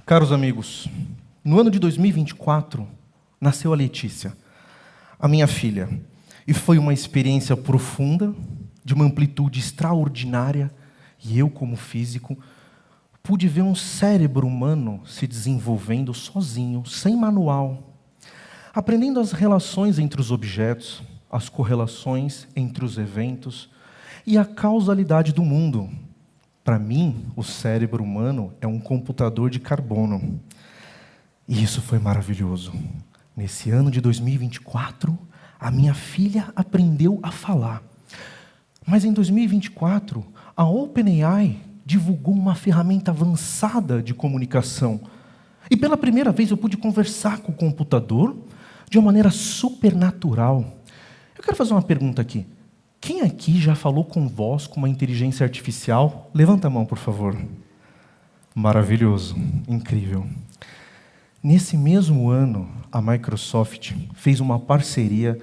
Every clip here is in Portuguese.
Caros amigos, no ano de 2024, nasceu a Letícia, a minha filha, e foi uma experiência profunda, de uma amplitude extraordinária, e eu, como físico, pude ver um cérebro humano se desenvolvendo sozinho, sem manual, aprendendo as relações entre os objetos, as correlações entre os eventos e a causalidade do mundo. Para mim, o cérebro humano é um computador de carbono. E isso foi maravilhoso. Nesse ano de 2024, a minha filha aprendeu a falar. Mas em 2024, a OpenAI divulgou uma ferramenta avançada de comunicação. E pela primeira vez eu pude conversar com o computador de uma maneira supernatural. Eu quero fazer uma pergunta aqui. Quem aqui já falou com voz com uma inteligência artificial? Levanta a mão, por favor. Maravilhoso, incrível. Nesse mesmo ano, a Microsoft fez uma parceria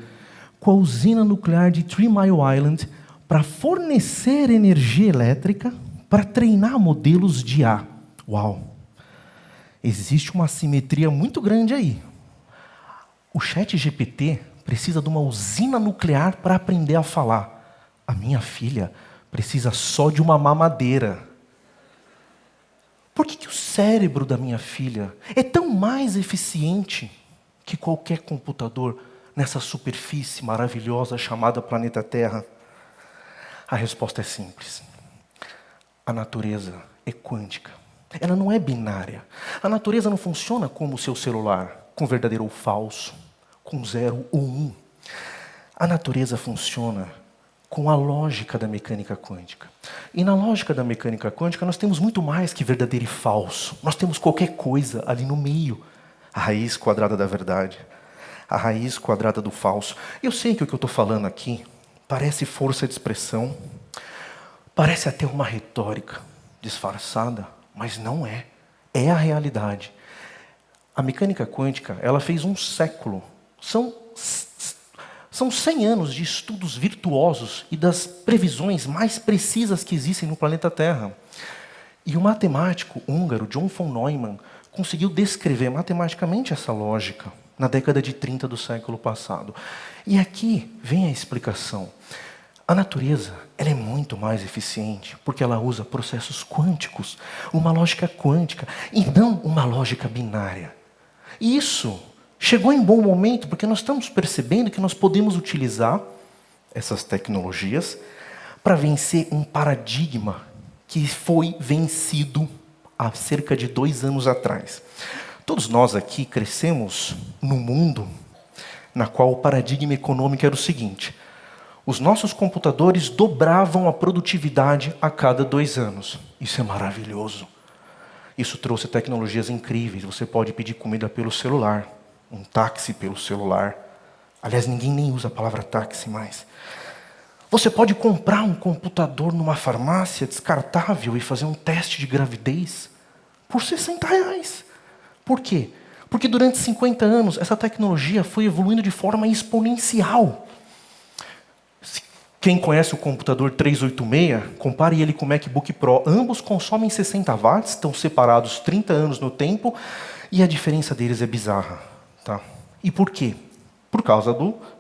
com a usina nuclear de 3 Mile Island para fornecer energia elétrica para treinar modelos de IA. Uau! Existe uma assimetria muito grande aí. O ChatGPT precisa de uma usina nuclear para aprender a falar. A minha filha precisa só de uma mamadeira. Por que o cérebro da minha filha é tão mais eficiente que qualquer computador nessa superfície maravilhosa chamada planeta Terra? A resposta é simples. A natureza é quântica. Ela não é binária. A natureza não funciona como o seu celular, com verdadeiro ou falso, com 0 ou 1. A natureza funciona com a lógica da mecânica quântica. E na lógica da mecânica quântica nós temos muito mais que verdadeiro e falso. Nós temos qualquer coisa ali no meio. A raiz quadrada da verdade. A raiz quadrada do falso. Eu sei que o que eu estou falando aqui parece força de expressão, parece até uma retórica disfarçada, mas não é. É a realidade. A mecânica quântica, ela fez um século. São 100 anos de estudos virtuosos e das previsões mais precisas que existem no planeta Terra. E o matemático húngaro John von Neumann conseguiu descrever matematicamente essa lógica na década de 30 do século passado. E aqui vem a explicação. A natureza, ela é muito mais eficiente porque ela usa processos quânticos, uma lógica quântica, e não uma lógica binária. E isso chegou em bom momento, porque nós estamos percebendo que nós podemos utilizar essas tecnologias para vencer um paradigma que foi vencido há cerca de 2 anos atrás. Todos nós aqui crescemos num mundo na qual o paradigma econômico era o seguinte: os nossos computadores dobravam a produtividade a cada 2 anos. Isso é maravilhoso. Isso trouxe tecnologias incríveis. Você pode pedir comida pelo celular, um táxi pelo celular. Aliás, ninguém nem usa a palavra táxi mais. Você pode comprar um computador numa farmácia descartável e fazer um teste de gravidez por R$60. Por quê? Porque durante 50 anos essa tecnologia foi evoluindo de forma exponencial. Quem conhece o computador 386, compare ele com o MacBook Pro. Ambos consomem 60 watts, estão separados 30 anos no tempo, e a diferença deles é bizarra. Tá? E por quê? Por causa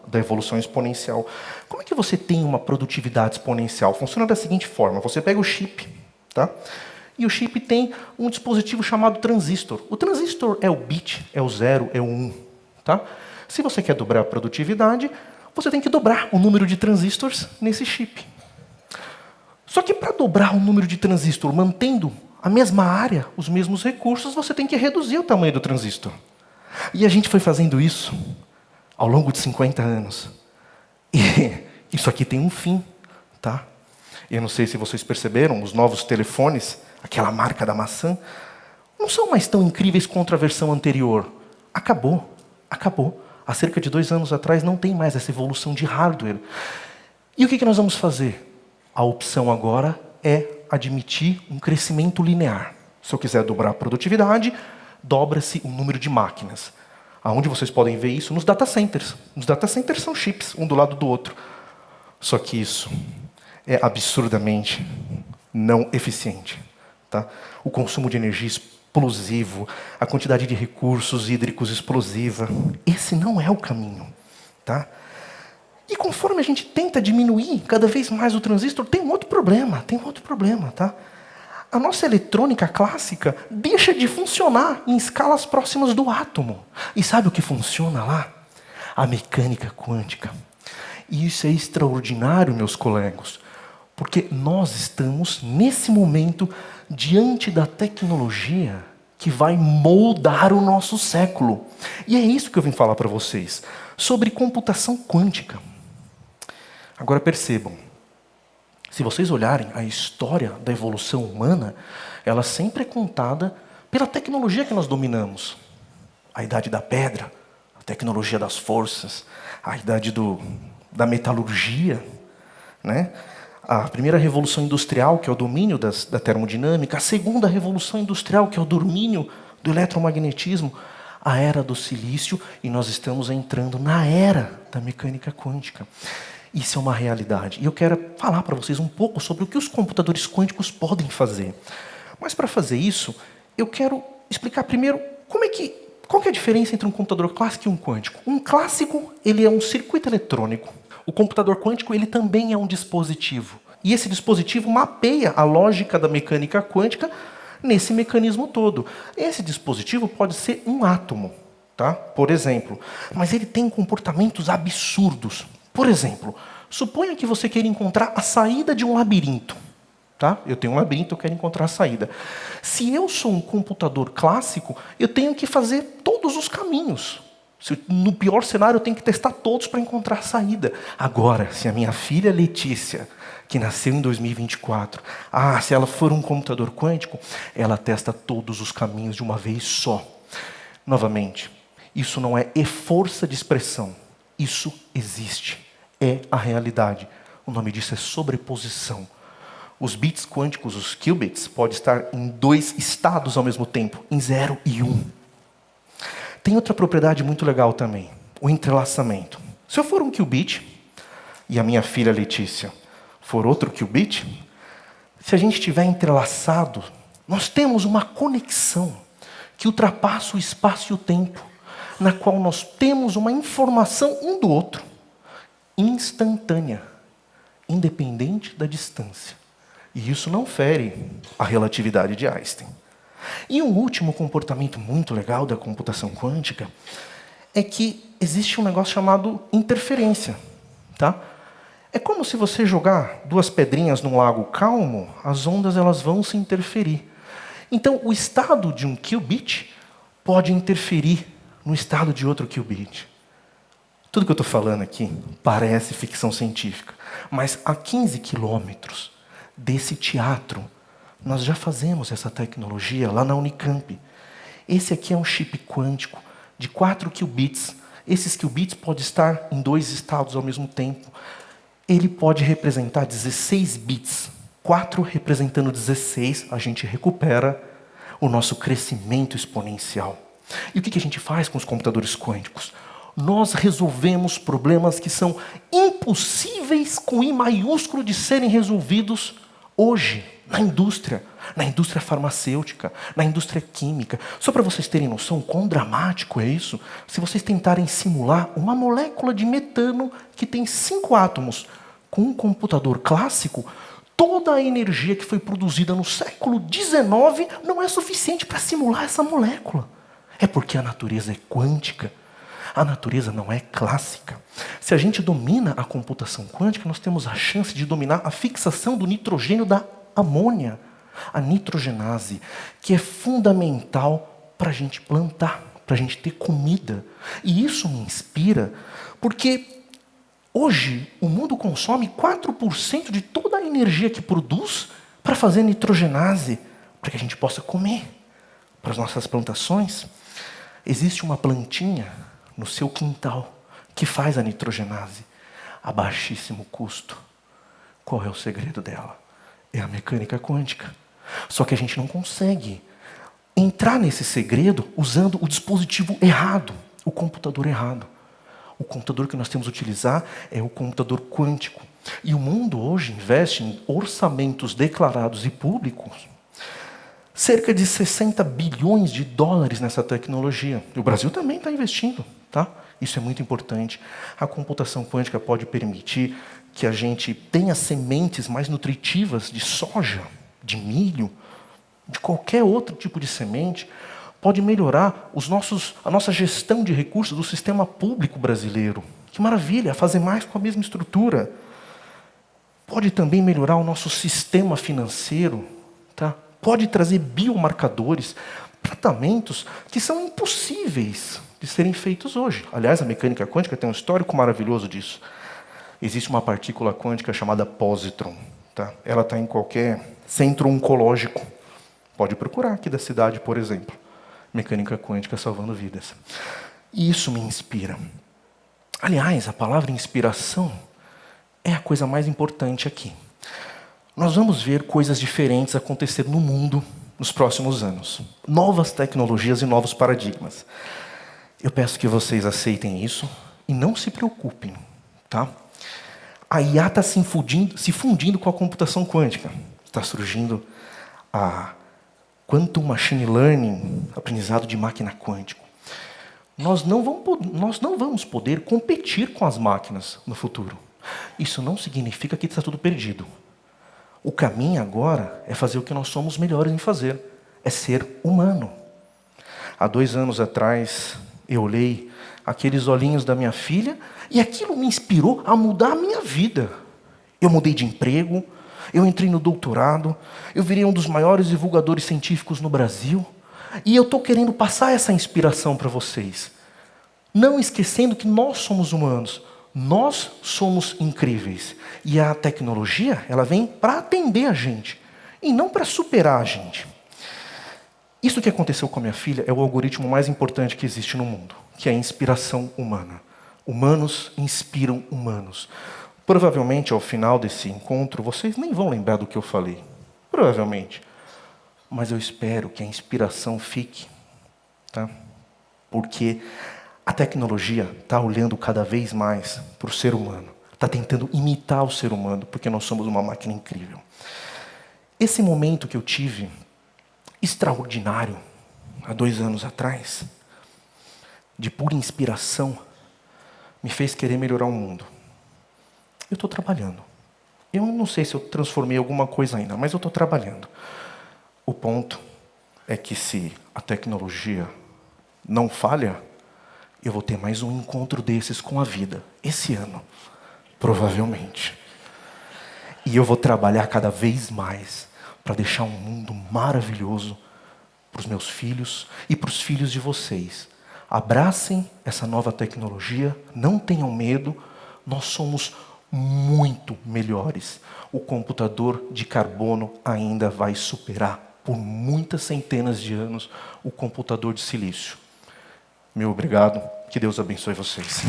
da evolução exponencial. Como é que você tem uma produtividade exponencial? Funciona da seguinte forma: você pega o chip, tá? E o chip tem um dispositivo chamado transistor. O transistor é o bit, é o 0, é o 1. Tá? Se você quer dobrar a produtividade, você tem que dobrar o número de transistores nesse chip. Só que para dobrar o número de transistor, mantendo a mesma área, os mesmos recursos, você tem que reduzir o tamanho do transistor. E a gente foi fazendo isso ao longo de 50 anos. E isso aqui tem um fim. Tá? Eu não sei se vocês perceberam, os novos telefones, aquela marca da maçã, não são mais tão incríveis quanto a versão anterior. Acabou. Há cerca de 2 anos atrás não tem mais essa evolução de hardware. E o que nós vamos fazer? A opção agora é admitir um crescimento linear. Se eu quiser dobrar a produtividade, dobra-se o número de máquinas. Aonde vocês podem ver isso? Nos data centers. Os data centers são chips, um do lado do outro. Só que isso é absurdamente não eficiente. Tá? O consumo de energia explosivo, a quantidade de recursos hídricos explosiva. Esse não é o caminho, tá? E conforme a gente tenta diminuir cada vez mais o transistor, tem um outro problema, tá? A nossa eletrônica clássica deixa de funcionar em escalas próximas do átomo. E sabe o que funciona lá? A mecânica quântica. E isso é extraordinário, meus colegas, porque nós estamos, nesse momento, diante da tecnologia que vai moldar o nosso século. E é isso que eu vim falar para vocês, sobre computação quântica. Agora percebam, se vocês olharem a história da evolução humana, ela sempre é contada pela tecnologia que nós dominamos. A idade da pedra, a tecnologia das forças, a idade da metalurgia, né? A primeira revolução industrial, que é o domínio da termodinâmica, a segunda revolução industrial, que é o domínio do eletromagnetismo, a era do silício, e nós estamos entrando na era da mecânica quântica. Isso é uma realidade. E eu quero falar para vocês um pouco sobre o que os computadores quânticos podem fazer. Mas para fazer isso, eu quero explicar primeiro qual que é a diferença entre um computador clássico e um quântico. Um clássico, ele é um circuito eletrônico. O computador quântico, ele também é um dispositivo. E esse dispositivo mapeia a lógica da mecânica quântica nesse mecanismo todo. Esse dispositivo pode ser um átomo, tá? Por exemplo. Mas ele tem comportamentos absurdos. Por exemplo, suponha que você queira encontrar a saída de um labirinto. Tá? Eu tenho um labirinto, eu quero encontrar a saída. Se eu sou um computador clássico, eu tenho que fazer todos os caminhos. No pior cenário, eu tenho que testar todos para encontrar a saída. Agora, se a minha filha Letícia, que nasceu em 2024, se ela for um computador quântico, ela testa todos os caminhos de uma vez só. Novamente, isso não é força de expressão. Isso existe. É a realidade. O nome disso é sobreposição. Os bits quânticos, os qubits, podem estar em 2 estados ao mesmo tempo, em 0 e 1. Tem outra propriedade muito legal também, o entrelaçamento. Se eu for um qubit, e a minha filha Letícia for outro qubit, se a gente estiver entrelaçado, nós temos uma conexão que ultrapassa o espaço e o tempo, na qual nós temos uma informação um do outro, instantânea, independente da distância. E isso não fere a relatividade de Einstein. E um último comportamento muito legal da computação quântica é que existe um negócio chamado interferência. Tá? É como se você jogar 2 pedrinhas num lago calmo, as ondas elas vão se interferir. Então, o estado de um qubit pode interferir no estado de outro qubit. Tudo que eu estou falando aqui parece ficção científica, mas a 15 quilômetros desse teatro, nós já fazemos essa tecnologia lá na Unicamp. Esse aqui é um chip quântico de 4 qubits. Esses qubits podem estar em 2 estados ao mesmo tempo. Ele pode representar 16 bits. 4 representando 16, a gente recupera o nosso crescimento exponencial. E o que a gente faz com os computadores quânticos? Nós resolvemos problemas que são impossíveis com I maiúsculo de serem resolvidos hoje, na indústria farmacêutica, na indústria química. Só para vocês terem noção quão dramático é isso, se vocês tentarem simular uma molécula de metano que tem 5 átomos, com um computador clássico, toda a energia que foi produzida no século XIX não é suficiente para simular essa molécula. É porque a natureza é quântica. A natureza não é clássica. Se a gente domina a computação quântica, nós temos a chance de dominar a fixação do nitrogênio da amônia, a nitrogenase, que é fundamental para a gente plantar, para a gente ter comida. E isso me inspira, porque hoje o mundo consome 4% de toda a energia que produz para fazer nitrogenase, para que a gente possa comer, para as nossas plantações. Existe uma plantinha no seu quintal que faz a nitrogenase a baixíssimo custo. Qual é o segredo dela? É a mecânica quântica. Só que a gente não consegue entrar nesse segredo usando o dispositivo errado, o computador errado. O computador que nós temos que utilizar é o computador quântico. E o mundo hoje investe em orçamentos declarados e públicos Cerca de 60 bilhões de dólares nessa tecnologia. E o Brasil também está investindo, tá? Isso é muito importante. A computação quântica pode permitir que a gente tenha sementes mais nutritivas de soja, de milho, de qualquer outro tipo de semente. Pode melhorar a nossa gestão de recursos do sistema público brasileiro. Que maravilha, fazer mais com a mesma estrutura. Pode também melhorar o nosso sistema financeiro, tá? Pode trazer biomarcadores, tratamentos que são impossíveis de serem feitos hoje. Aliás, a mecânica quântica tem um histórico maravilhoso disso. Existe uma partícula quântica chamada pósitron. Tá? Ela está em qualquer centro oncológico. Pode procurar aqui da cidade, por exemplo. Mecânica quântica salvando vidas. E isso me inspira. Aliás, a palavra inspiração é a coisa mais importante aqui. Nós vamos ver coisas diferentes acontecer no mundo nos próximos anos. Novas tecnologias e novos paradigmas. Eu peço que vocês aceitem isso e não se preocupem, tá? A IA está se fundindo com a computação quântica. Está surgindo a Quantum Machine Learning, aprendizado de máquina quântico. Nós não vamos poder competir com as máquinas no futuro. Isso não significa que está tudo perdido. O caminho agora é fazer o que nós somos melhores em fazer, é ser humano. Há 2 anos atrás, eu olhei aqueles olhinhos da minha filha e aquilo me inspirou a mudar a minha vida. Eu mudei de emprego, eu entrei no doutorado, eu virei um dos maiores divulgadores científicos no Brasil e eu estou querendo passar essa inspiração para vocês. Não esquecendo que nós somos humanos. Nós somos incríveis. E a tecnologia, ela vem para atender a gente. E não para superar a gente. Isso que aconteceu com a minha filha é o algoritmo mais importante que existe no mundo. Que é a inspiração humana. Humanos inspiram humanos. Provavelmente, ao final desse encontro, vocês nem vão lembrar do que eu falei. Provavelmente. Mas eu espero que a inspiração fique. Tá? Porque a tecnologia está olhando cada vez mais para o ser humano. Está tentando imitar o ser humano, porque nós somos uma máquina incrível. Esse momento que eu tive, extraordinário, há 2 anos atrás, de pura inspiração, me fez querer melhorar o mundo. Eu estou trabalhando. Eu não sei se eu transformei alguma coisa ainda, mas eu estou trabalhando. O ponto é que se a tecnologia não falha, eu vou ter mais um encontro desses com a vida, esse ano, provavelmente. E eu vou trabalhar cada vez mais para deixar um mundo maravilhoso para os meus filhos e para os filhos de vocês. Abracem essa nova tecnologia, não tenham medo, nós somos muito melhores. O computador de carbono ainda vai superar, por muitas centenas de anos, o computador de silício. Meu obrigado, que Deus abençoe vocês.